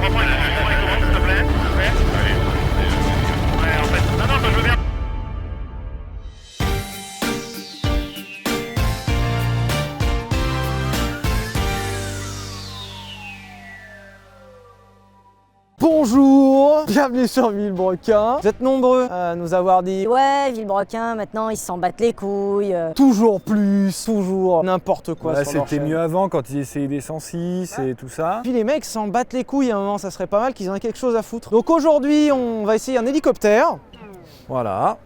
Reprends les commandes, s'il te plaît. Ouais, en fait. Non, je veux bien. Bonjour, bienvenue sur Villebrequin. Vous êtes nombreux à nous avoir dit Ouais, Villebrequin, maintenant ils s'en battent les couilles. toujours plus, toujours n'importe quoi Là, sur leur c'était chaîne. mieux avant quand ils essayaient des 106 et tout ça. Puis les mecs s'en battent les couilles à un moment, ça serait pas mal qu'ils en aient quelque chose à foutre. Donc aujourd'hui, on va essayer un hélicoptère. Voilà.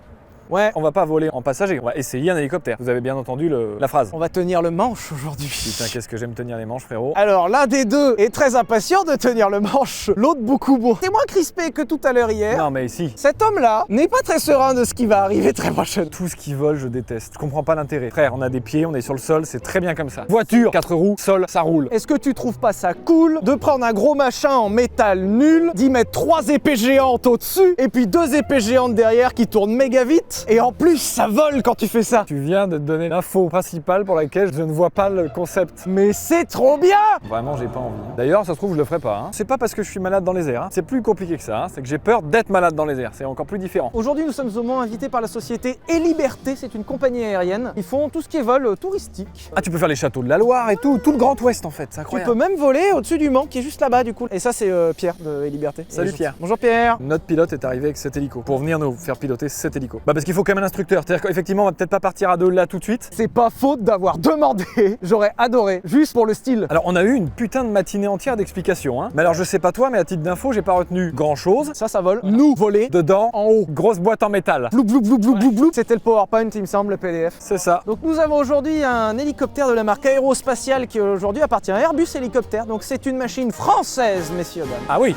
Ouais, On va pas voler en passager, on va essayer un hélicoptère. Vous avez bien entendu la phrase. on va tenir le manche aujourd'hui. Putain, qu'est-ce que j'aime tenir les manches, frérot. Alors l'un des deux est très impatient de tenir le manche, l'autre beaucoup moins. T'es moins crispé que tout à l'heure hier. Non, mais si. Cet homme-là n'est pas très serein de ce qui va arriver très prochainement. Tout ce qui vole, je déteste. Je comprends pas l'intérêt. Frère, on a des pieds, on est sur le sol, c'est très bien comme ça. Voiture, 4 roues, sol, ça roule. Est-ce que tu trouves pas ça cool de prendre un gros machin en métal nul, d'y mettre 3 épées géantes au-dessus, et puis 2 épées géantes derrière qui tournent méga vite, et en plus ça vole quand tu fais ça. Tu viens de donner l'info principale pour laquelle je ne vois pas le concept. Mais c'est trop bien! Vraiment, j'ai pas envie. D'ailleurs, ça se trouve, je le ferai pas. C'est pas parce que je suis malade dans les airs. C'est plus compliqué que ça. C'est que j'ai peur d'être malade dans les airs. C'est encore plus différent. Aujourd'hui nous sommes au Mans invités par la société Eliberté, c'est une compagnie aérienne. Ils font tout ce qui est vol touristique. Ah, tu peux faire les châteaux de la Loire et tout le Grand Ouest en fait. C'est Tu incroyable. peux même voler au-dessus du Mans qui est juste là-bas du coup. Et ça c'est Pierre de Eliberté. Salut, Et Pierre. Bonjour Pierre. Notre pilote est arrivé avec cet hélico pour venir nous faire piloter cet hélico. Bah parce qu'il faut quand même un instructeur. C'est-à-dire qu'effectivement on va peut-être pas partir à deux là tout de suite. C'est pas faute d'avoir demandé, j'aurais adoré, juste pour le style. Alors on a eu une putain de matinée entière d'explications. Mais alors je sais pas toi, mais à titre d'info, j'ai pas retenu grand chose. Ça vole. Nous voler. Dedans, en haut, grosse boîte en métal. Blou blou blou blou blou blou. C'était le PowerPoint, il me semble, le PDF. C'est ça. Donc nous avons aujourd'hui un hélicoptère de la marque Aérospatiale qui aujourd'hui appartient à Airbus Hélicoptère. Donc c'est une machine française, messieurs dames. Ah oui.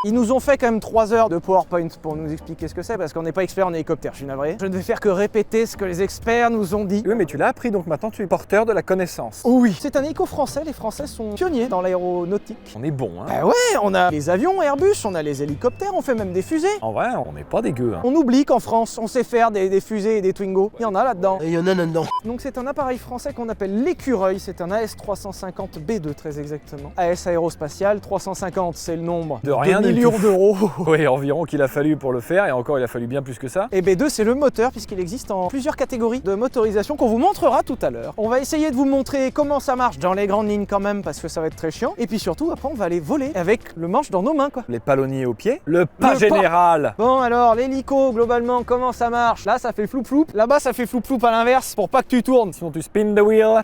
Ils nous ont fait quand même 3 heures de PowerPoint pour nous expliquer ce que c'est parce qu'on n'est pas expert en hélicoptère, je suis navré. Je ne vais faire que répéter ce que les experts nous ont dit. Oui, mais tu l'as appris donc maintenant tu es porteur de la connaissance. Oui. C'est un hélico français, les Français sont pionniers dans l'aéronautique. On est bon, hein. Bah ouais, on a les avions Airbus, on a les hélicoptères, on fait même des fusées. En vrai, on n'est pas dégueu. On oublie qu'en France, on sait faire des fusées et des Twingo. Il y en a là-dedans. Et il y en a là-dedans. Donc c'est un appareil français qu'on appelle l'écureuil, c'est un AS350B2 très exactement. AS Aérospatiale, 350 c'est le nombre De rien du millions tout. d'euros. Oui, environ qu'il a fallu pour le faire, et encore il a fallu bien plus que ça. Et B2 c'est le moteur puisqu'il existe en plusieurs catégories de motorisation qu'on vous montrera tout à l'heure. On va essayer de vous montrer comment ça marche dans les grandes lignes quand même parce que ça va être très chiant. Et puis surtout après on va aller voler avec le manche dans nos mains quoi. Les palonniers au pied, le pas Le pas. général. Bon alors l'hélico globalement comment ça marche? Là ça fait floup floup, là-bas ça fait floup floup à l'inverse pour pas que tu tournes. Sinon tu spin the wheel.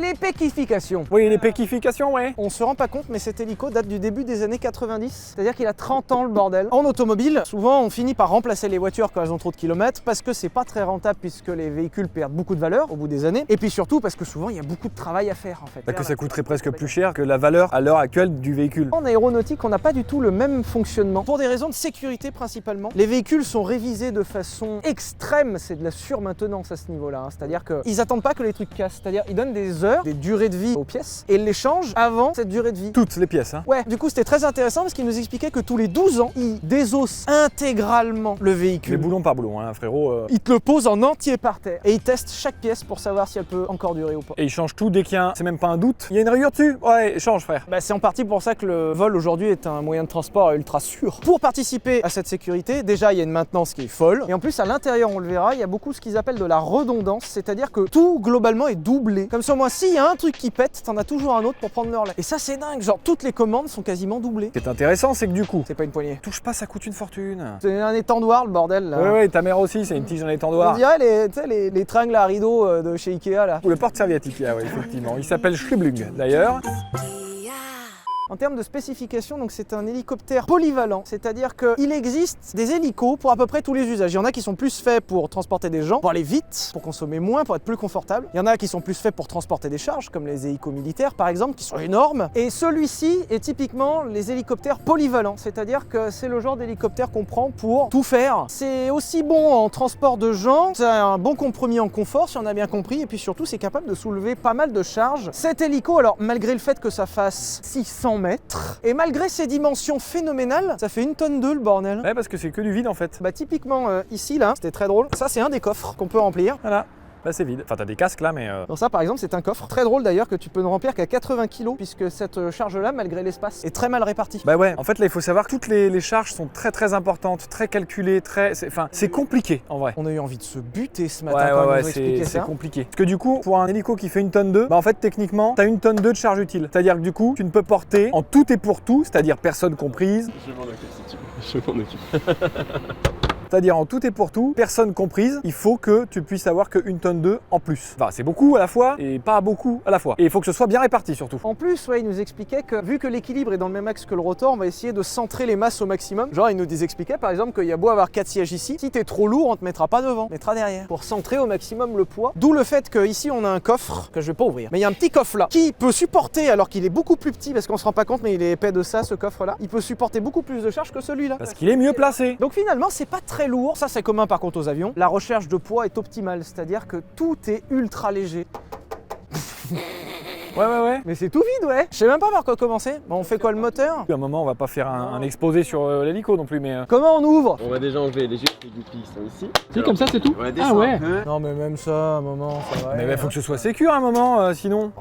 Les péquifications. Oui, les péquifications, ouais. On se rend pas compte, mais cet hélico date du début des années 90. C'est-à-dire qu'il a 30 ans le bordel. En automobile, souvent on finit par remplacer les voitures quand elles ont trop de kilomètres parce que c'est pas très rentable puisque les véhicules perdent beaucoup de valeur au bout des années. Et puis surtout parce que souvent il y a beaucoup de travail à faire en fait. Bah que ça coûterait presque plus cher que la valeur à l'heure actuelle du véhicule. En aéronautique, on n'a pas du tout le même fonctionnement. Pour des raisons de sécurité principalement, les véhicules sont révisés de façon extrême. C'est de la surmaintenance à ce niveau-là. C'est-à-dire qu'ils attendent pas que les trucs cassent. C'est-à-dire ils donnent des heures, des durées de vie aux pièces et ils les changent avant cette durée de vie. Toutes les pièces, hein. Ouais, du coup c'était très intéressant parce qu'il nous expliquait que tous les 12 ans, il désosse intégralement le véhicule. Mais boulon par boulon, hein, frérot. Il te le pose en entier par terre et il teste chaque pièce pour savoir si elle peut encore durer ou pas. Et il change tout dès qu'il y a c'est même pas un doute. Il y a une rayure dessus. Ouais, change, frère. Bah, c'est en partie pour ça que le vol aujourd'hui est un moyen de transport ultra sûr. Pour participer à cette sécurité, déjà il y a une maintenance qui est folle. Et en plus à l'intérieur, on le verra, il y a beaucoup ce qu'ils appellent de la redondance, c'est-à-dire que tout globalement est doublé. Comme ça, moi, s'il y a un truc qui pète, t'en as toujours un autre pour prendre le relais. Et ça c'est dingue, genre toutes les commandes sont quasiment doublées. Ce qui est intéressant, c'est que du coup, C'est pas une poignée. touche pas, ça coûte une fortune. C'est un étendoir le bordel là. Ouais, ta mère aussi, c'est une tige en On étendoir. dirait les tringles à rideaux de chez Ikea là. Ou le porte-serviette Ikea, ouais, effectivement. Il s'appelle Schlublung, d'ailleurs. En termes de spécification, donc c'est un hélicoptère polyvalent, c'est-à-dire qu'il existe des hélicos pour à peu près tous les usages. Il y en a qui sont plus faits pour transporter des gens, pour aller vite, pour consommer moins, pour être plus confortable. Il y en a qui sont plus faits pour transporter des charges, comme les hélicos militaires par exemple, qui sont énormes. Et celui-ci est typiquement les hélicoptères polyvalents, c'est-à-dire que c'est le genre d'hélicoptère qu'on prend pour tout faire. C'est aussi bon en transport de gens, c'est un bon compromis en confort si on a bien compris, et puis surtout c'est capable de soulever pas mal de charges. Cet hélico, alors malgré le fait que ça fasse 600 mètres, et malgré ses dimensions phénoménales, ça fait 1 tonne 2 le bordel. Ouais, parce que c'est que du vide en fait. Bah typiquement ici là, c'était très drôle, ça c'est un des coffres qu'on peut remplir. Voilà. Là c'est vide. Enfin t'as des casques là mais... Donc ça par exemple c'est un coffre. Très drôle d'ailleurs que tu peux ne remplir qu'à 80 kg puisque cette charge-là, malgré l'espace, est très mal répartie. Bah ouais, en fait là il faut savoir que toutes les charges sont très importantes, très calculées, c'est compliqué en vrai. On a eu envie de se buter ce matin quand ils nous ont expliqué c'est ça. compliqué. Parce que du coup, pour un hélico qui fait 1 tonne 2, bah en fait techniquement, t'as 1 tonne 2 de charge utile. C'est-à-dire que du coup, tu ne peux porter en tout et pour tout, c'est-à-dire personne comprise. Je m'en occupe si tu veux. Je m'en occupe. C'est-à-dire en tout et pour tout, personne comprise, il faut que tu puisses avoir que 1 tonne 2 en plus. Enfin, c'est beaucoup à la fois et pas beaucoup à la fois. Et il faut que ce soit bien réparti surtout. En plus, ouais, il nous expliquait que vu que l'équilibre est dans le même axe que le rotor, on va essayer de centrer les masses au maximum. Genre, il nous expliquait par exemple qu'il y a beau avoir 4 sièges ici, si t'es trop lourd, on te mettra pas devant, on te mettra derrière pour centrer au maximum le poids. D'où le fait qu'ici on a un coffre que je vais pas ouvrir. Mais il y a un petit coffre là qui peut supporter, alors qu'il est beaucoup plus petit parce qu'on se rend pas compte, mais il est épais de ça, ce coffre là. Il peut supporter beaucoup plus de charge que celui-là. Parce qu'il est mieux placé. Donc finalement, c'est pas très lourd. Ça, c'est commun par contre aux avions. La recherche de poids est optimale, c'est-à-dire que tout est ultra léger. Ouais. Mais c'est tout vide, ouais. Je sais même pas par quoi commencer. Bon, on fait quoi le moteur? À un moment, on va pas faire un exposé sur l'hélico non plus, mais... Comment on ouvre? On va déjà enlever les gilets du piston ici. C'est comme ça, c'est tout? On va Ah descendre ouais. un peu. Non, mais même ça, à un moment, ça va. Mais faut que ce soit sécure à un moment, sinon...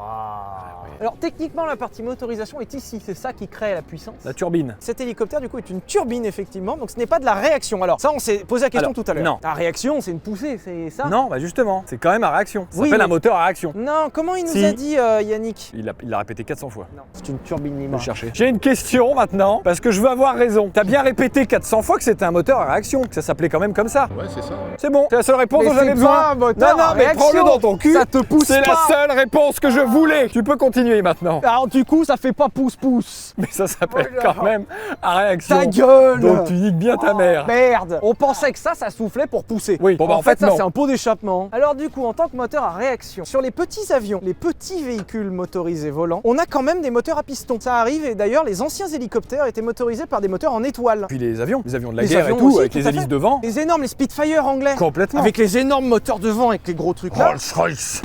Alors techniquement, la partie motorisation est ici. C'est ça qui crée la puissance. La turbine. Cet hélicoptère, du coup, est une turbine, effectivement. Donc ce n'est pas de la réaction. Alors ça, on s'est posé la question Alors, tout à l'heure. non. La réaction, c'est une poussée, c'est ça? Non, bah justement, c'est quand même à réaction. Ça Oui, s'appelle mais- un moteur à réaction. Non, comment il nous Si. a dit, Yannick? Il l'a répété 400 fois. Non, c'est une turbine Je Lima. vais chercher. J'ai une question maintenant, parce que je veux avoir raison. T'as bien répété 400 fois que c'était un moteur à réaction, que ça s'appelait quand même comme ça. Ouais, c'est ça. C'est bon, c'est la seule réponse Mais dont j'avais c'est besoin. pas un moteur Non, à mais réaction. prends-le dans ton cul. Ça te pousse C'est la pas. seule réponse que je voulais. Tu peux continuer maintenant. Alors du coup, ça fait pas pouce-pouce. Mais ça s'appelle Oh là quand même à réaction. Ta gueule. Donc tu niques bien ta mère. Merde. On pensait que ça soufflait pour pousser. Oui, bon bah en fait ça non. c'est un pot d'échappement. Alors du coup, en tant que moteur à réaction, sur les petits avions, les petits véhicules motorisés volants, on a quand même des moteurs à piston. Ça arrive et d'ailleurs, les anciens hélicoptères étaient motorisés par des moteurs en étoile. Puis les avions de la Les guerre et avions tout, aussi, avec tout les à hélices fait. devant. Les énormes, les Spitfire anglais. Complètement. Avec les énormes moteurs devant, avec les gros trucs là. Rolls-Royce.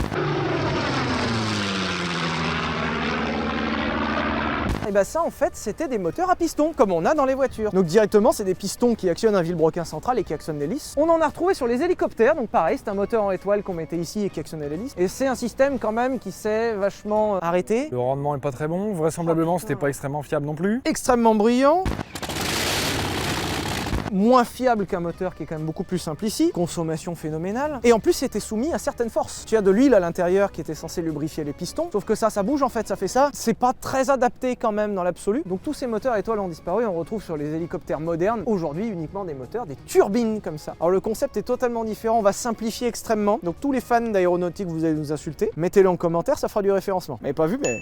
Et bah ça en fait c'était des moteurs à piston comme on a dans les voitures. Donc directement c'est des pistons qui actionnent un vilebrequin central et qui actionnent l'hélice. On en a retrouvé sur les hélicoptères, donc pareil c'est un moteur en étoile qu'on mettait ici et qui actionnait l'hélice. Et c'est un système quand même qui s'est vachement arrêté. Le rendement est pas très bon, vraisemblablement c'était pas extrêmement fiable non plus. Extrêmement bruyant. Moins fiable qu'un moteur qui est quand même beaucoup plus simple ici, consommation phénoménale, et en plus c'était soumis à certaines forces. Tu as de l'huile à l'intérieur qui était censée lubrifier les pistons, sauf que ça bouge en fait, ça fait ça, c'est pas très adapté quand même dans l'absolu. Donc tous ces moteurs à étoiles ont disparu, on retrouve sur les hélicoptères modernes, aujourd'hui uniquement des moteurs, des turbines comme ça. Alors le concept est totalement différent, on va simplifier extrêmement, donc tous les fans d'aéronautique vous allez nous insulter, mettez-le en commentaire, ça fera du référencement. Mais pas vu, mais...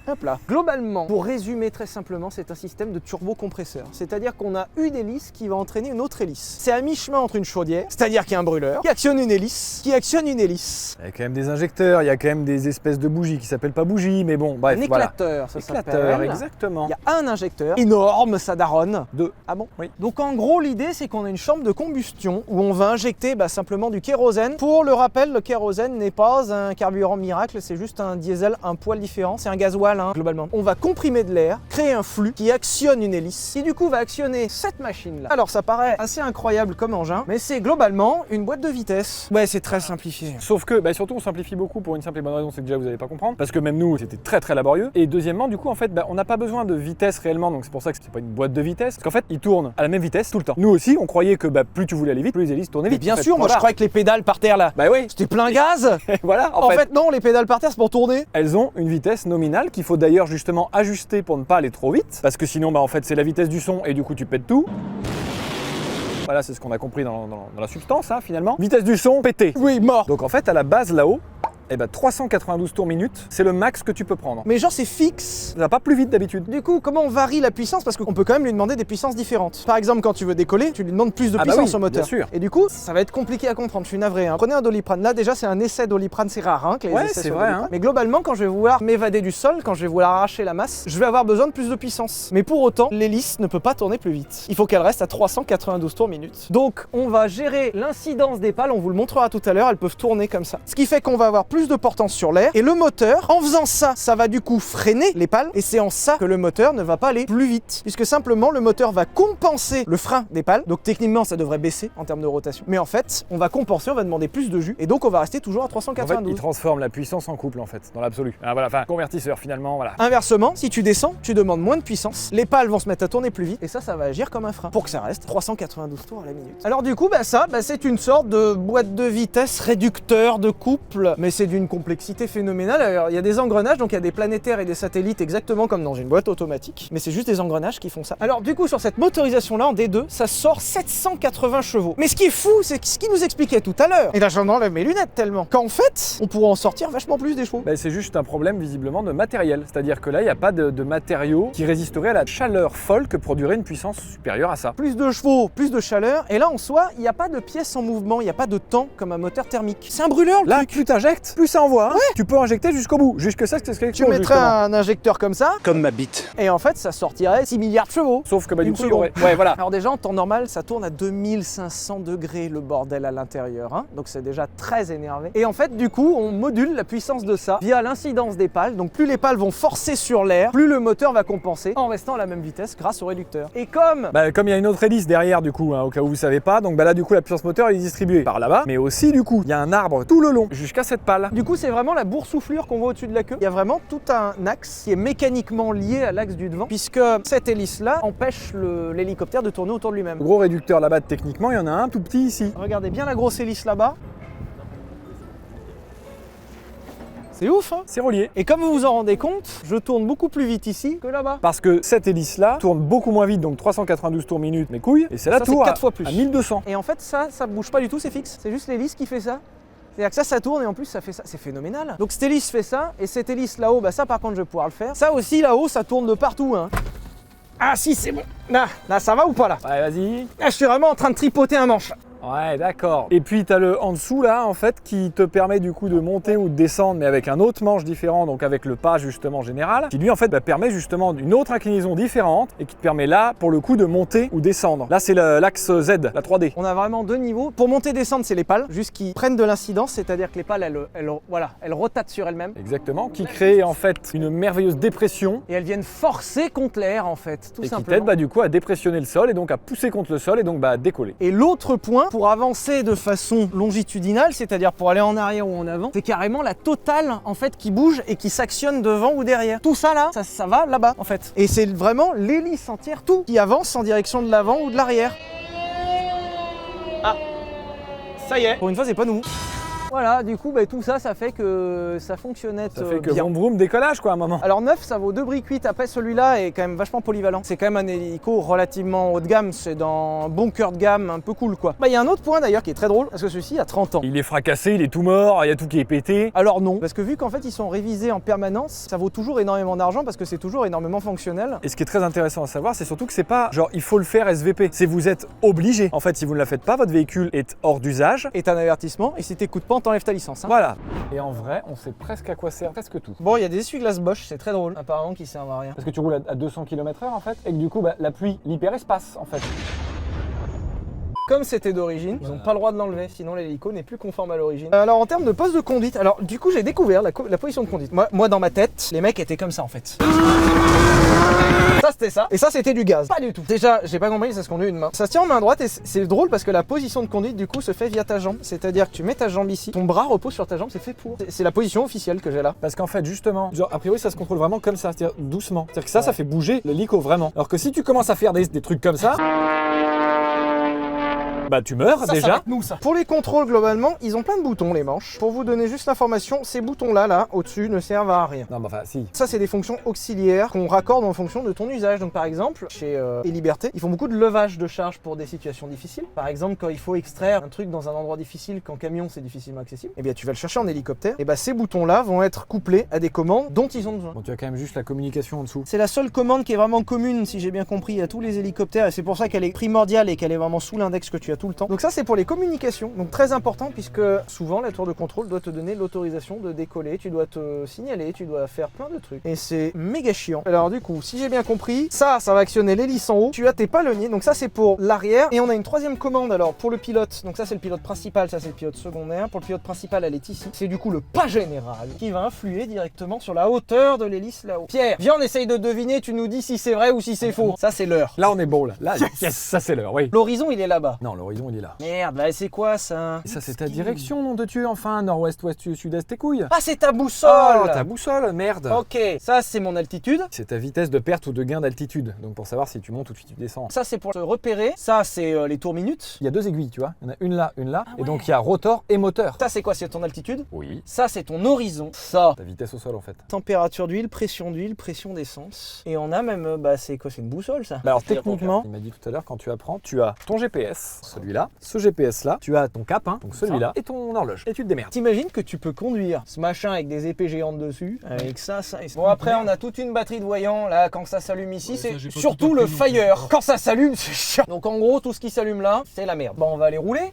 Hop là. Globalement, pour résumer très simplement, c'est un système de turbocompresseur. C'est-à-dire qu'on a une hélice qui va entraîner une autre hélice. C'est à mi-chemin entre une chaudière, c'est-à-dire qu'il y a un brûleur, qui actionne une hélice, qui actionne une hélice. Il y a quand même des injecteurs, il y a quand même des espèces de bougies qui s'appellent pas bougies, mais bon, bref, Un voilà. éclateur, ça Éclateur, s'appelle. exactement. Il y a un injecteur, énorme, ça daronne. Deux. Ah bon? Oui. Donc en gros, l'idée, c'est qu'on a une chambre de combustion où on va injecter simplement du kérosène. Pour le rappel, le kérosène n'est pas un carburant miracle, c'est juste un diesel un poil différent. C'est un gasoil, hein, globalement. On va comprimer de l'air, créer un flux qui actionne une hélice, qui du coup va actionner cette machine-là. Alors ça paraît assez incroyable comme engin, mais c'est globalement une boîte de vitesse. Ouais, c'est très simplifié. Sauf que, surtout, on simplifie beaucoup pour une simple et bonne raison, c'est que déjà vous n'allez pas comprendre, parce que même nous, c'était très laborieux. Et deuxièmement, du coup, en fait, on n'a pas besoin de vitesse réellement, donc c'est pour ça que c'est pas une boîte de vitesse, parce qu'en fait, il tourne à la même vitesse tout le temps. Nous aussi, on croyait que plus tu voulais aller vite, plus les hélices tournaient Mais vite. bien En fait, sûr, moi je voilà. croyais que les pédales par terre là, Bah oui, c'était plein gaz. et voilà, En fait non, les pédales par terre c'est pour tourner. elles ont une vitesse nominale qu'il faut d'ailleurs justement ajuster pour ne pas aller trop vite, parce que sinon, en fait, c'est la vitesse du son et du coup, tu pètes tout. Voilà, c'est ce qu'on a compris dans la substance, hein, finalement. Vitesse du son, pété. Oui, mort. Donc en fait, à la base là-haut, 392 tours minute, c'est le max que tu peux prendre. Mais genre c'est fixe. Ça va pas plus vite d'habitude. Du coup, comment on varie la puissance? Parce qu'on peut quand même lui demander des puissances différentes. Par exemple, quand tu veux décoller, tu lui demandes plus de puissance oui, au moteur. bien sûr. Et du coup, ça va être compliqué à comprendre, je suis navré. Hein. Prenez un Doliprane. Là, déjà, c'est un essai Doliprane, c'est rare, hein, que les Ouais, essais c'est sur vrai, Doliprane. hein. Mais globalement, quand je vais vouloir m'évader du sol, quand je vais vouloir arracher la masse, je vais avoir besoin de plus de puissance. Mais pour autant, l'hélice ne peut pas tourner plus vite. Il faut qu'elle reste à 392 tours minute. Donc, on va gérer l'incidence des pales, on vous le montrera tout à l'heure, elles peuvent tourner comme ça. Ce qui fait qu'on va avoir plus de portance sur l'air. Et le moteur, en faisant ça, ça va du coup freiner les pales. Et c'est en ça que le moteur ne va pas aller plus vite. Puisque simplement, le moteur va compenser le frein des pales. Donc techniquement, ça devrait baisser en termes de rotation. Mais en fait, on va compenser, on va demander plus de jus. Et donc, on va rester toujours à En fait, 392. il transforme la puissance en couple en fait, dans l'absolu. Ah, voilà, enfin, convertisseur finalement, voilà. Inversement, si tu descends, tu demandes moins de puissance, les pales vont se mettre à tourner plus vite et ça va agir comme un frein pour que ça reste 392 tours à la minute. Alors du coup, c'est une sorte de boîte de vitesse réducteur de couple, mais c'est d'une complexité phénoménale. Alors il y a des engrenages, donc il y a des planétaires et des satellites exactement comme dans une boîte automatique, mais c'est juste des engrenages qui font ça. Alors du coup, sur cette motorisation-là en D2, ça sort 780 chevaux. Mais ce qui est fou, c'est ce qu'il nous expliquait tout à l'heure. Et là, j'en enlève mes lunettes tellement qu'en fait, on pourrait en sortir vachement plus des chevaux. Bah, c'est juste un problème visiblement de matériel. C'est-à-dire que là, il n'y a pas de matériaux qui résisteraient à la chaleur folle que produirait une puissance supérieure à ça. Plus de chevaux, plus de chaleur, et là en soi, il n'y a pas de pièces en mouvement, il n'y a pas de temps comme un moteur thermique. C'est un brûleur le Là, truc. plus t'injectes, plus ça envoie. Hein. Tu peux injecter jusqu'au bout. Jusque ça, c'est ce que Tu mettrais un injecteur comme ça, Comme ma bite. et en fait ça sortirait 6 milliards de chevaux. Sauf que bah, du Une coup, il y aurait... seconde. Ouais, voilà. Alors déjà en temps normal, ça tourne à 2500 degrés le bordel à l'intérieur, hein. Donc c'est déjà très énervé. Et en fait du coup, on module la puissance de ça via l'incidence des pales. Donc plus les pales vont forcer sur l'air, plus le moteur va compenser en restant à la même vitesse grâce au réducteur. Et comme Comme il y a une autre hélice derrière du coup, hein, au cas où vous savez pas, donc là du coup la puissance moteur elle est distribuée par là-bas, mais aussi du coup il y a un arbre tout le long jusqu'à cette pale. du coup, c'est vraiment la boursouflure qu'on voit au-dessus de la queue. Il y a vraiment tout un axe qui est mécaniquement lié à l'axe du devant, puisque cette hélice-là empêche l'hélicoptère de tourner autour de lui-même. Le gros réducteur là-bas techniquement, il y en a un tout petit ici. Regardez bien la grosse hélice là-bas. C'est ouf, hein? C'est relié. Et comme vous vous en rendez compte, je tourne beaucoup plus vite ici que là-bas. Parce que cette hélice là tourne beaucoup moins vite, donc 392 tours minute mes couilles, et celle-là Ça, c'est tourne 4 fois plus. à 1200. Et en fait, ça bouge pas du tout, c'est fixe. C'est juste l'hélice qui fait ça. C'est-à-dire que ça tourne et en plus ça fait ça, c'est phénoménal. Donc cette hélice fait ça, et cette hélice là-haut, ça par contre je vais pouvoir le faire. Ça aussi là-haut, ça tourne de partout, hein. Ah si, c'est bon. Là, ça va ou pas là? Ouais, vas-y. Là, je suis vraiment en train de tripoter un manche. Ouais, d'accord. Et puis t'as le en dessous là en fait qui te permet du coup de monter ou de descendre mais avec un autre manche différent, donc avec le pas justement général, qui lui en fait permet justement une autre inclinaison différente et qui te permet là pour le coup de monter ou descendre. Là c'est l'axe Z, la 3D. On a vraiment deux niveaux. Pour monter et descendre, c'est les pales, juste qui prennent de l'incidence, c'est-à-dire que les pales, elles rotatent sur elles-mêmes. Exactement, qui crée en fait une merveilleuse dépression Et elles viennent forcer contre l'air en fait, tout et qui simplement. t'aide du coup à dépressionner le sol et donc à pousser contre le sol et donc à décoller. Et l'autre point, pour avancer de façon longitudinale, c'est-à-dire pour aller en arrière ou en avant, c'est carrément la totale en fait qui bouge et qui s'actionne devant ou derrière. Tout ça là, ça va là-bas en fait. Et c'est vraiment l'hélice entière, tout, qui avance en direction de l'avant ou de l'arrière. Ah, ça y est. Pour une fois, c'est pas nous. Voilà, du coup, tout ça, ça fait que ça fonctionnait Ça fait que bien. vroom vroom décollage quoi à un moment. Alors 9, ça vaut 2 briques 8. Après, celui-là est quand même vachement polyvalent. C'est quand même un hélico relativement haut de gamme. C'est dans un bon cœur de gamme, un peu cool quoi. Il y a un autre point d'ailleurs qui est très drôle, parce que celui-ci a 30 ans. Il est fracassé, il est tout mort, il y a tout qui est pété. Alors non, parce que vu qu'en fait ils sont révisés en permanence, ça vaut toujours énormément d'argent parce que c'est toujours énormément fonctionnel. Et ce qui est très intéressant à savoir, c'est surtout que c'est pas genre il faut le faire SVP, c'est vous êtes obligé. En fait, si vous ne la faites pas, votre véhicule est hors d'usage. Et t'as un avertissement, et si t'écoutes pas, on t'enlève ta licence. Hein. Voilà. Et en vrai, on sait presque à quoi sert presque tout. Bon, il y a des essuie-glaces Bosch, c'est très drôle, apparemment qui servent à rien. Parce que tu roules à 200 km/h en fait, et que du coup, la pluie, l'hyperespace en fait. Comme c'était d'origine, ils n'ont pas le droit de l'enlever, sinon l'hélico n'est plus conforme à l'origine. Alors en termes de poste de conduite, alors du coup j'ai découvert la position de conduite. Moi dans ma tête, les mecs étaient comme ça en fait. Ça c'était ça, et ça c'était du gaz. Pas du tout. Déjà, j'ai pas compris, ça se conduit une main. Ça se tient en main droite et c'est drôle parce que la position de conduite du coup se fait via ta jambe. C'est-à-dire que tu mets ta jambe ici, ton bras repose sur ta jambe, c'est fait pour. C'est la position officielle que j'ai là. Parce qu'en fait, justement, genre a priori ça se contrôle vraiment comme ça, c'est-à-dire doucement. C'est-à-dire que ça fait bouger l'hélico vraiment. Alors que si tu commences à faire des trucs comme ça, tu meurs Ça va déjà. être nous, ça. Pour les contrôles, globalement, ils ont plein de boutons, les manches. Pour vous donner juste l'information, ces boutons-là, au-dessus, ne servent à rien. Non, enfin, si. Ça, c'est des fonctions auxiliaires qu'on raccorde en fonction de ton usage. Donc, par exemple, chez E-Liberté, ils font beaucoup de levage de charge pour des situations difficiles. Par exemple, quand il faut extraire un truc dans un endroit difficile, qu'en camion, c'est difficilement accessible, eh bien, tu vas le chercher en hélicoptère. Et ces boutons-là vont être couplés à des commandes dont ils ont besoin. Bon, tu as quand même juste la communication en dessous. C'est la seule commande qui est vraiment commune, si j'ai bien compris, à tous les hélicoptères. Et c'est pour ça qu'elle est primordiale et qu'elle est vraiment sous l'index que tu as as tout le temps. Donc ça c'est pour les communications, donc très important puisque souvent la tour de contrôle doit te donner l'autorisation de décoller, tu dois te signaler, tu dois faire plein de trucs. Et c'est méga chiant. Alors du coup, si j'ai bien compris, ça va actionner l'hélice en haut, tu as tes palonniers, donc ça c'est pour l'arrière. Et on a une troisième commande alors pour le pilote, donc ça c'est le pilote principal, ça c'est le pilote secondaire. Pour le pilote principal, elle est ici. C'est du coup le pas général qui va influer directement sur la hauteur de l'hélice là-haut. Pierre, viens on essaye de deviner, tu nous dis si c'est vrai ou si c'est faux. Ça c'est l'heure. Là, on est bon, là. Là, yes, ça c'est l'heure, oui. L'horizon il est là-bas. Non, l'horizon, il est là. Merde, bah c'est quoi ça? Et ça, c'est ta direction, nom de Dieu, enfin. Nord-ouest, ouest, sud-est, tes couilles. Ah c'est ta boussole. Oh, ta boussole, merde. Ok, ça c'est mon altitude. C'est ta vitesse de perte ou de gain d'altitude. Donc, pour savoir si tu montes ou si tu descends. Ça c'est pour se repérer. Ça c'est les tours minutes. Il y a 2 aiguilles, tu vois. Il y en a une là, une là. Et donc, il y a rotor et moteur. Ça c'est quoi? C'est ton altitude. Oui. Ça c'est ton horizon. Ça. Ta vitesse au sol, en fait. Température d'huile, pression d'essence. Et on a même, c'est quoi? C'est une boussole ça. Bah alors techniquement, il m'a dit tout à l'heure, quand tu apprends, tu as ton GPS, celui-là, ce GPS là, tu as ton cap, hein, donc celui-là, et ton horloge. Et tu te démerdes. T'imagines que tu peux conduire ce machin avec des épées géantes dessus, avec ça et ça. Bon après on a toute une batterie de voyants, là quand ça s'allume ici, Ouais, c'est ça, j'ai pas surtout tout le appris non plus. fire. Quand ça s'allume, c'est chiant. Donc en gros, tout ce qui s'allume là, c'est la merde. Bon, on va aller rouler.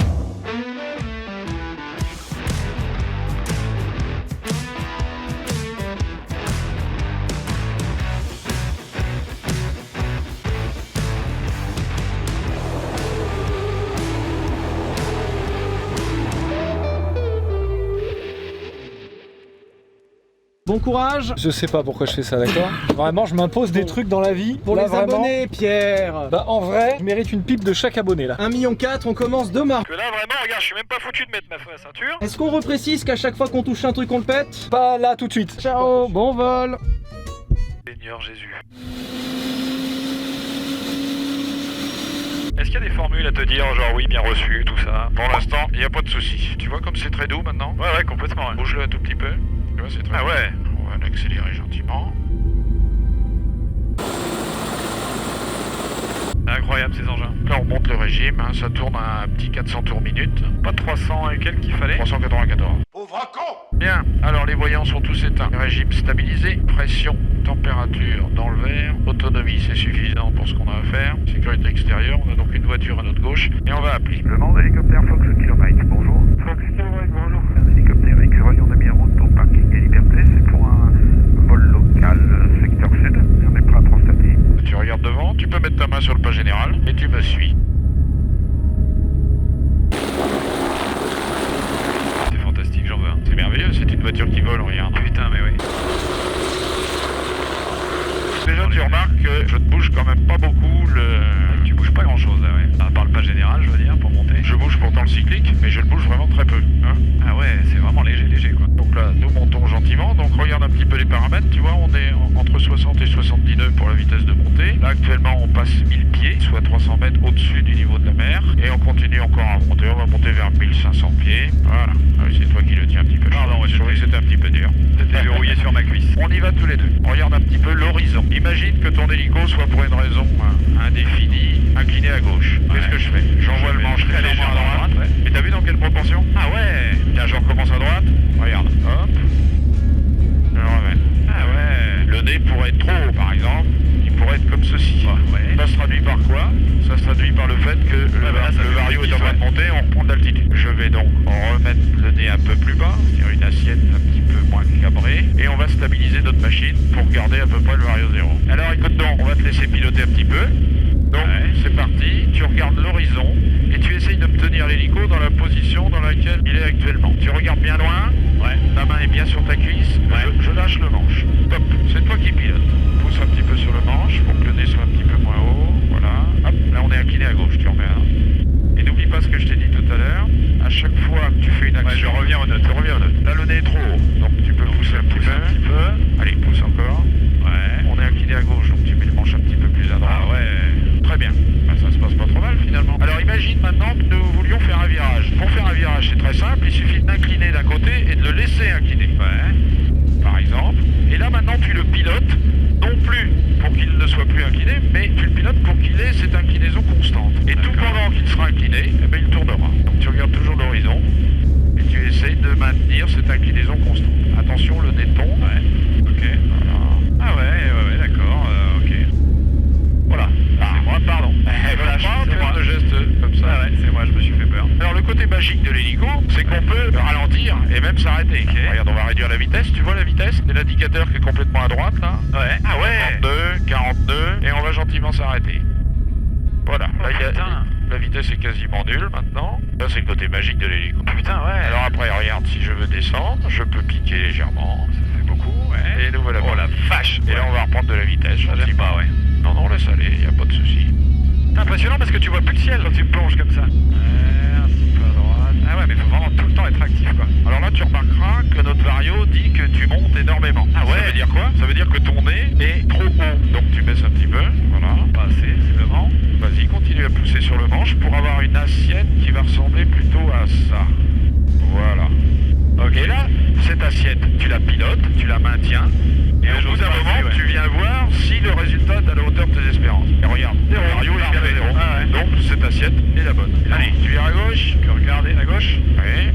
Bon courage Je sais pas pourquoi je fais ça, d'accord? Vraiment, je m'impose des trucs dans la vie. pour Là, les vraiment, abonnés, Pierre. Bah en vrai, je mérite une pipe de chaque abonné là. 1,4 million, on commence demain. Parce que là, vraiment, regarde, je suis même pas foutu de mettre ma ceinture. Est-ce qu'on reprécise qu'à chaque fois qu'on touche un truc, on le pète? Pas là tout de suite. Ciao, bon vol. Seigneur Jésus. Est-ce qu'il y a des formules à te dire, genre oui, bien reçu, tout ça? Pour l'instant, il n'y a pas de souci. Tu vois comme c'est très doux maintenant? Ouais, complètement. Ouais. Bouge-le un tout petit peu. Tu vois, c'est très. Ah ouais, on va l'accélérer gentiment. Incroyable ces engins. Là on monte le régime, hein, ça tourne à un petit 400 tours minute. Pas 300 et quelques qu'il fallait. 394. Pauvre con! Bien, alors les voyants sont tous éteints. Régime stabilisé, pression, température dans le vert, autonomie c'est suffisant pour ce qu'on a à faire. Sécurité extérieure, on a donc une voiture à notre gauche et on va appeler. Demande hélicoptère Fox Kilo Mike, bonjour. Fox Kilo Mike, bonjour. Un hélicoptère écureuil, on a mis en route pour parking et liberté, c'est pour un vol local secteur sud. Et on est prêt à prostater. Tu regardes devant, tu peux mettre ta main sur le pas général et tu me suis. C'est fantastique, j'en veux un. C'est merveilleux, c'est une voiture qui vole, regarde. Putain, mais oui. Déjà, tu remarques que je ne bouge quand même pas beaucoup le... Tu bouges pas grand chose là, ouais. À part le pas général, je veux dire, pour monter. Je bouge pourtant le cyclique, mais je le bouge vraiment très peu. Hein, ah ouais, c'est vraiment léger, quoi. Donc là, nous montons gentiment. Donc regarde un petit peu les paramètres, tu vois, on est entre 60 et 70 nœuds pour la vitesse de montée. Là, actuellement, on passe 1000 pieds, soit 300 mètres au-dessus du niveau de la mer. Et on continue encore à monter. On va monter vers 1500 pieds. Voilà. Ah oui, c'est toi qui le tiens un petit peu. Pardon, je trouvais que c'était un petit peu dur. C'était verrouillé sur ma cuisse. On y va tous les deux. Regarde un petit peu l'horizon. Imagine que ton hélico soit pour une raison indéfinie, incliné à gauche. Qu'est-ce que je fais? J'envoie le manche très légèrement à droite. Ouais. Et t'as vu dans quelle proportion? Ah ouais. Tiens, je recommence à droite. Regarde. Hop. Je le remets. Ah ouais. Le nez pourrait être trop haut, par exemple. Il pourrait être comme ceci. Ouais. Ça se traduit par quoi? Ça se traduit par le fait que le vario est en train de monter, on reprend de l'altitude. Je vais donc remettre le nez un peu plus bas, c'est-à-dire une assiette un petit peu moins cabrée, et on va stabiliser notre machine pour garder à peu près le vario zéro. Alors écoute donc, on va te laisser piloter un petit peu. Donc c'est parti, tu regardes l'horizon et tu essayes d'obtenir l'hélico dans la position dans laquelle il est actuellement. Tu regardes bien loin, ta main est bien sur ta cuisse, je lâche le manche. Top, c'est toi qui pilotes. Pousse un petit peu sur le manche pour que le nez soit un petit peu moins haut, voilà. Hop, là on est incliné à gauche, tu remets un. Et n'oublie pas ce que je t'ai dit tout à l'heure, à chaque fois que tu fais une action... je reviens aux notes, Là le nez est trop haut, donc tu peux pousser un petit peu. Allez, pousse encore. On est incliné à s'arrêter. Regarde, on va réduire la vitesse, tu vois la vitesse? C'est l'indicateur qui est complètement à droite là. Ouais. Ah ouais. 42, et on va gentiment s'arrêter. Voilà, là la vitesse est quasiment nulle maintenant. Ça c'est le côté magique de l'hélico. Putain ouais. Alors après regarde, si je veux descendre, je peux piquer légèrement, ça fait beaucoup, ouais. Et nous voilà. Oh la vache. Et là on va reprendre de la vitesse, je dis pas ouais. Non, laisse aller, y a pas de souci. C'est impressionnant parce que tu vois plus le ciel quand tu plonges comme ça. Un petit peu à droite. Ah ouais, mais faut vraiment tout le temps être actif quoi. Alors là tu remarqueras que notre vario dit que tu montes énormément. Ah ouais. Ça veut dire quoi? Ça veut dire que ton nez est trop haut. Donc tu baisses un petit peu, voilà, pas assez visiblement. Vas-y, continue à pousser sur le manche pour avoir une assiette qui va ressembler plutôt à ça. Voilà. Ok, et là, cette assiette, tu la pilotes, tu la maintiens, et au bout d'un moment, tu viens voir si le résultat est à la hauteur de tes espérances. Et regarde, le vario est bien à 0. Ah ouais. Donc, cette assiette est la bonne. Allez, tu viens à gauche, tu regardes à gauche. Oui.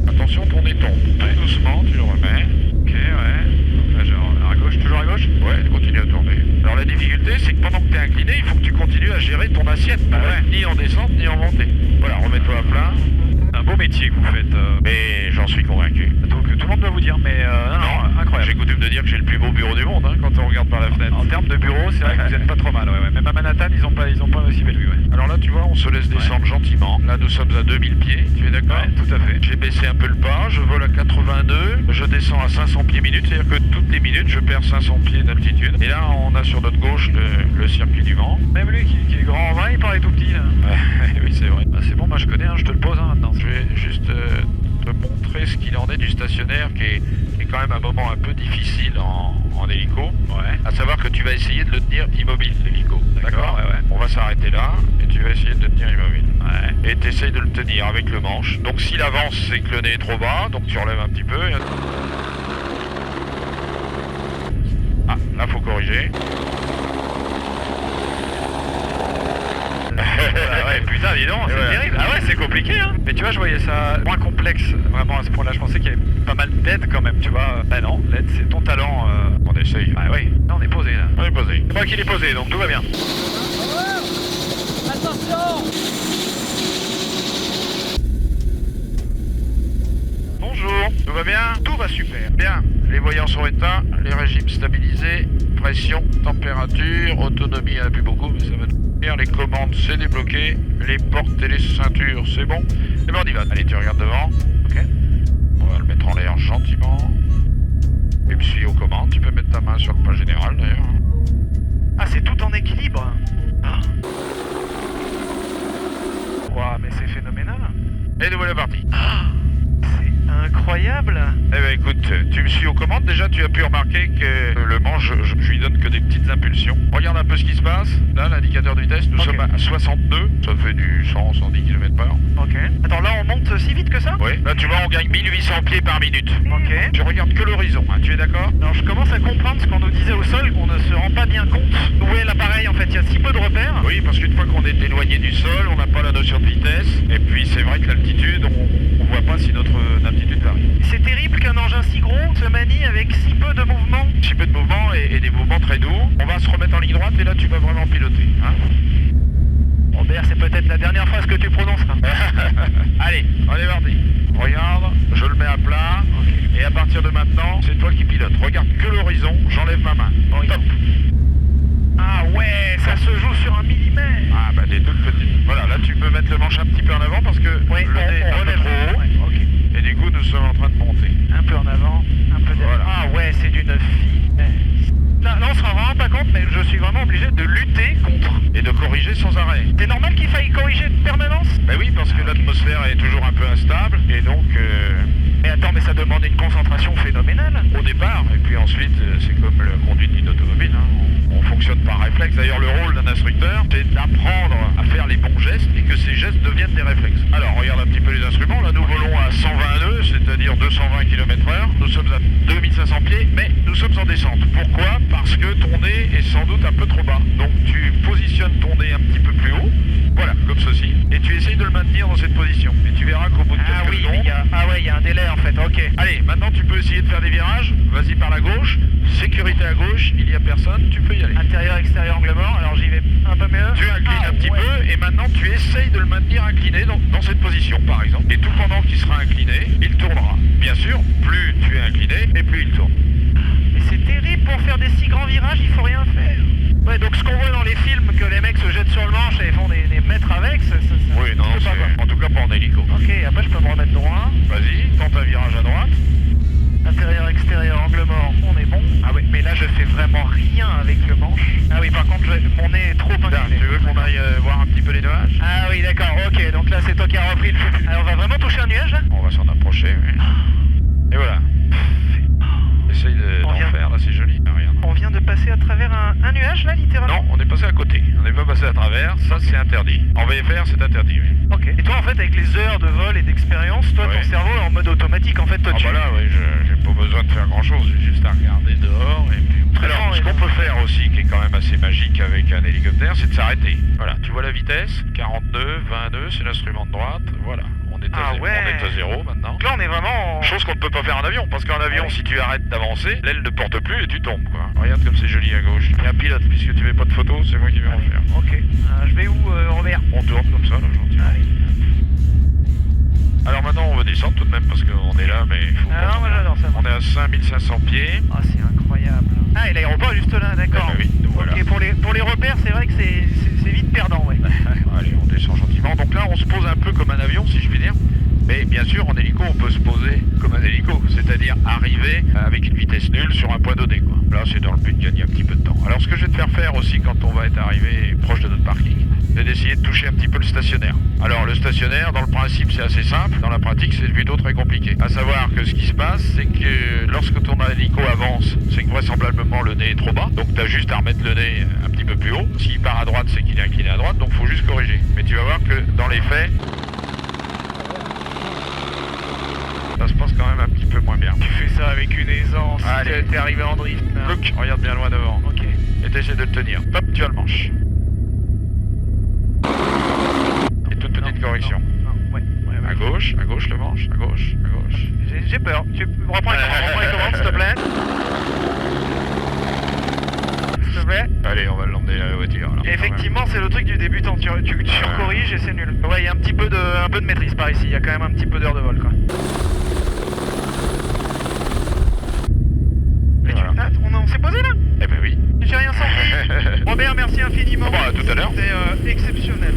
Attention, ton nez tombe. Tout doucement, tu le remets. Ok, ouais. Là, genre, à gauche, toujours à gauche? Ouais, continue à tourner. Alors la difficulté, c'est que pendant que tu es incliné, il faut que tu continues à gérer ton assiette. Ni en descente, ni en montée. Voilà, remets-toi à plat. Un beau métier que vous faites. Mais j'en suis convaincu. Donc tout le monde doit vous dire, mais non, incroyable. J'ai coutume de dire que j'ai le plus beau bureau du monde hein, quand on regarde par la fenêtre. En termes de bureau, c'est vrai que vous êtes pas trop mal. Ouais. Même à Manhattan, ils ont pas aussi belle vue. Ouais. Alors là, tu vois, on se laisse descendre gentiment. Là, nous sommes à 2000 pieds. Tu es d'accord? Ouais, tout à fait. J'ai baissé un peu le pas. Je vole à 82. Je descends à 500 pieds minutes. C'est-à-dire que toutes les minutes, je perds 500 pieds d'altitude. Et là, on a sur notre gauche le circuit du vent. Même lui qui est grand en vrai, il paraît tout petit. Là. Oui, c'est vrai. C'est bon, moi je connais. Je te le pose maintenant. Je vais juste te montrer ce qu'il en est du stationnaire qui est quand même un moment un peu difficile en hélico. Ouais. À savoir que tu vas essayer de le tenir immobile, l'hélico. D'accord, ouais. On va s'arrêter là et tu vas essayer de le tenir immobile. Ouais. Et tu essayes de le tenir avec le manche. Donc s'il avance, c'est que le nez est trop bas, donc tu relèves un petit peu. Ah, là faut corriger. Ouais, putain, dis donc, c'est terrible. Ah ouais, c'est compliqué, hein. Mais tu vois, je voyais ça moins complexe, vraiment à ce point-là. Je pensais qu'il y avait pas mal d'aide quand même, tu vois. Bah non, l'aide, c'est ton talent. On essaye. Ah oui, là, on est posé, là. On est posé. C'est moi qui l'ai posé, donc tout va bien. Attention! Bonjour, tout va bien? Tout va super. Bien, les voyants sont éteints, les régimes stabilisés, pression, température, autonomie, il n'y en a plus beaucoup, mais ça va bien. Les commandes, c'est débloqué, les portes et les ceintures, c'est bon. Et ben on y va. Allez, tu regardes devant. Ok. On va le mettre en l'air gentiment. Et me suis aux commandes, tu peux mettre ta main sur le pas général d'ailleurs. Ah, c'est tout en équilibre. Ah. Wow, mais c'est phénoménal. Et nous voilà partis. Ah. Incroyable. Eh ben écoute, tu me suis aux commandes. Déjà tu as pu remarquer que le manche, je lui donne que des petites impulsions. Regarde un peu ce qui se passe. Là, l'indicateur de vitesse, nous sommes à 62. Ça fait du 100, 110 km/h. Ok. Attends, là on monte si vite que ça? Oui. Là tu vois, on gagne 1800 pieds par minute. Ok. Je regarde que l'horizon, hein. Tu es d'accord? Alors je commence à comprendre ce qu'on nous disait au sol, qu'on ne se rend pas bien compte où est l'appareil en fait. Il y a si peu de repères. Oui, parce qu'une fois qu'on est éloigné du sol, on n'a pas la notion de vitesse. Et puis c'est vrai que l'altitude, on voit pas si notre altitude varie. C'est terrible qu'un engin si gros se manie avec si peu de mouvements. Si peu de mouvements et des mouvements très doux. On va se remettre en ligne droite et là tu vas vraiment piloter. Hein? Robert, c'est peut-être la dernière phrase que tu prononceras. Allez, on est parti. Regarde, je le mets à plat. Okay. Et à partir de maintenant, c'est toi qui pilotes. Regarde que l'horizon, j'enlève ma main. Top. Ah ouais, ça se joue sur 1 millimètre. Ah bah des toutes petites. Voilà, là tu peux mettre le manche un petit peu en avant parce que le nez est un peu trop haut. Ouais, okay. Et du coup nous sommes en train de monter. Un peu en avant, un peu derrière. Voilà. Ah ouais, c'est d'une finesse. Là on se rend vraiment pas compte, mais je suis vraiment obligé de lutter contre et de corriger sans arrêt. C'est normal qu'il faille corriger de permanence? Bah oui, parce que l'atmosphère est toujours un peu instable et donc... Mais attends, mais ça demande une concentration phénoménale au départ, et puis ensuite c'est comme la conduite d'une automobile, hein. On fonctionne par réflexe. D'ailleurs le rôle d'un instructeur, c'est d'apprendre à faire les bons gestes et que ces gestes deviennent des réflexes. Alors regarde un petit peu les instruments, là nous volons à 120 nœuds, c'est-à-dire 220 km/h, nous sommes à 2500 pieds, mais nous sommes en descente. Pourquoi? Parce que ton nez est sans doute un peu trop bas. Donc tu positionnes ton nez un petit peu plus haut, voilà, comme ceci, et tu essayes de le maintenir dans cette position. Et tu verras qu'au bout de quelques secondes... il y a un délai en fait, ok. Allez, maintenant tu peux essayer de faire des virages, vas-y par la gauche, sécurité à gauche, il y y a personne, tu peux y aller. Intérieur, extérieur, angle mort, alors j'y vais un peu mieux. Tu inclines un petit peu et maintenant tu essayes de le maintenir incliné dans cette position par exemple. Et tout pendant qu'il sera incliné, il tournera. Bien sûr, plus tu es incliné et plus il tourne. Mais c'est terrible pour faire des si grands virages, il faut rien faire. Ouais, donc ce qu'on voit dans les films, que les mecs se jettent sur le manche et font des mètres avec, ça Oui, non, je peux pas, quoi. en tout cas pas en hélico. Ok, après je peux me remettre droit. Vas-y, tente un virage à droite. Intérieur, extérieur, angle mort, on est bon. Ah oui, mais là je fais vraiment rien avec le manche. Ah oui, par contre mon nez est trop incliné. Tu veux qu'on aille voir un petit peu les nuages? Ah oui, d'accord, ok, donc là c'est toi qui as repris le truc. Alors on va vraiment toucher un nuage là? On va s'en approcher, oui. Et voilà. Essaye d'en faire, là c'est joli. Regarde. On vient de passer à travers un nuage là, littéralement? Non, on est passé à côté. On n'est pas passé à travers, ça c'est interdit. En VFR c'est interdit, oui. Ok. Et toi en fait avec les heures de vol et d'expérience, toi Ouais. ton cerveau est en mode automatique en fait. Toi, Ah tu... bah là, oui, j'ai pas besoin de faire grand chose, j'ai juste à regarder dehors et puis... Alors, ce qu'on peut faire aussi, qui est quand même assez magique avec un hélicoptère, c'est de s'arrêter. Voilà, tu vois la vitesse, 42, 22, c'est l'instrument de droite, voilà. On est à, on est à 0 maintenant. Donc là on est vraiment en... Chose qu'on ne peut pas faire en avion, parce qu'en avion, si tu arrêtes d'avancer, l'aile ne porte plus et tu tombes, quoi. Regarde comme c'est joli à gauche. Il y a un pilote, puisque tu fais pas de photos, c'est moi qui vais en faire. Ok. Je vais où Robert? On tourne comme ça, là, gentiment. Allez. Alors maintenant, on va descendre tout de même, parce qu'on est là, mais il faut Ah pas non, moi j'adore ça. On est à 5500 pieds. Ah c'est incroyable. Ah et l'aéroport est juste là, d'accord. Eh ben oui, donc voilà. Ok, pour les repères, c'est vrai que c'est vite perdant, ouais. Allez, on descend gentiment. Donc là, on se pose un peu comme un avion, si je puis dire. Mais bien sûr, en hélico, on peut se poser comme un hélico, c'est-à-dire arriver avec une vitesse nulle sur un point donné, quoi. Là, c'est dans le but de gagner un petit peu de temps. Alors, ce que je vais te faire faire aussi quand on va être arrivé proche de notre parking, c'est d'essayer de toucher un petit peu le stationnaire. Alors, le stationnaire, dans le principe, c'est assez simple. Dans la pratique, c'est plutôt très compliqué. À savoir que ce qui se passe, c'est que lorsque ton hélico avance, c'est que vraisemblablement le nez est trop bas. Donc, tu as juste à remettre le nez un petit peu plus haut. S'il part à droite, c'est qu'il est incliné à droite. Donc, il faut juste corriger. Mais tu vas voir que dans les faits, ça se passe quand même un petit peu moins bien. Tu fais ça avec une aisance. Allez. T'es arrivé en drift. Look, regarde bien loin devant. Ok. Et t'essaies de le tenir. Hop, tu as le manche. Et toute petite correction. Non, ouais. À gauche le manche, à gauche. J'ai peur. Tu reprends les commandes, s'il te plaît. S'il te plaît. Allez, on va l'emmener à la voiture. Alors, Et effectivement, c'est le truc du débutant. Tu corriges et c'est nul. Ouais, il y a un peu de maîtrise par ici. Il y a quand même un petit peu d'heure de vol, quoi. Mais Voilà. on s'est posé là? Eh ben oui. J'ai rien senti. Robert, merci infiniment. Bon, à tout à l'heure. C'était exceptionnel.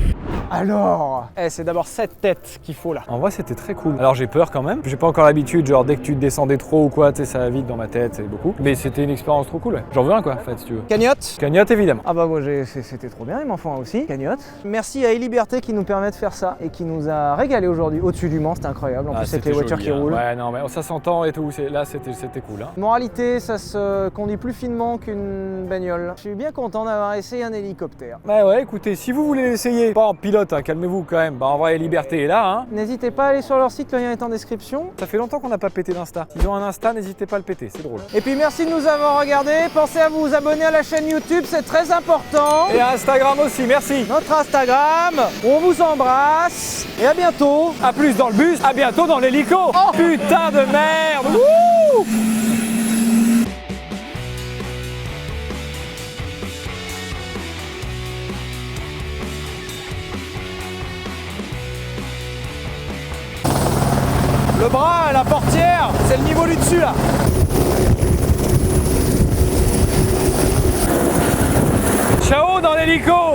Alors, c'est d'abord cette tête qu'il faut là. En vrai, c'était très cool. Alors j'ai peur quand même. J'ai pas encore l'habitude, genre dès que tu descendais trop ou quoi, tu sais, ça va vite dans ma tête, c'est beaucoup. Mais c'était une expérience trop cool. Ouais. J'en veux un quoi, en fait, si tu veux. Cagnotte. Cagnotte évidemment. Ah bah moi c'était trop bien, il m'en faut un aussi. Cagnotte. Merci à E-Liberté qui nous permet de faire ça et qui nous a régalé aujourd'hui au-dessus du Mans, c'était incroyable. En plus c'était les voitures joli, qui hein. roulent. Ouais, non, mais ça s'entend et tout. Là, c'était cool. Hein. Moralité, ça se conduit plus finement qu'une bagnole. Je suis bien content d'avoir essayé un hélicoptère. Ouais, écoutez, si vous voulez l'essayer, pas en pilote, hein, calmez-vous quand même. Bah en vrai, Liberté est là. Hein. N'hésitez pas à aller sur leur site, le lien est en description. Ça fait longtemps qu'on n'a pas pété d'Insta. S'ils ont un Insta, n'hésitez pas à le péter, c'est drôle. Et puis merci de nous avoir regardés. Pensez à vous abonner à la chaîne YouTube, c'est très important. Et Instagram aussi, merci. Notre Instagram, on vous embrasse et à bientôt. A plus dans le bus, à bientôt dans l'hélico. Oh putain de merde. Wouh. Le bras, la portière, c'est le niveau du dessus là. Ciao dans l'hélico.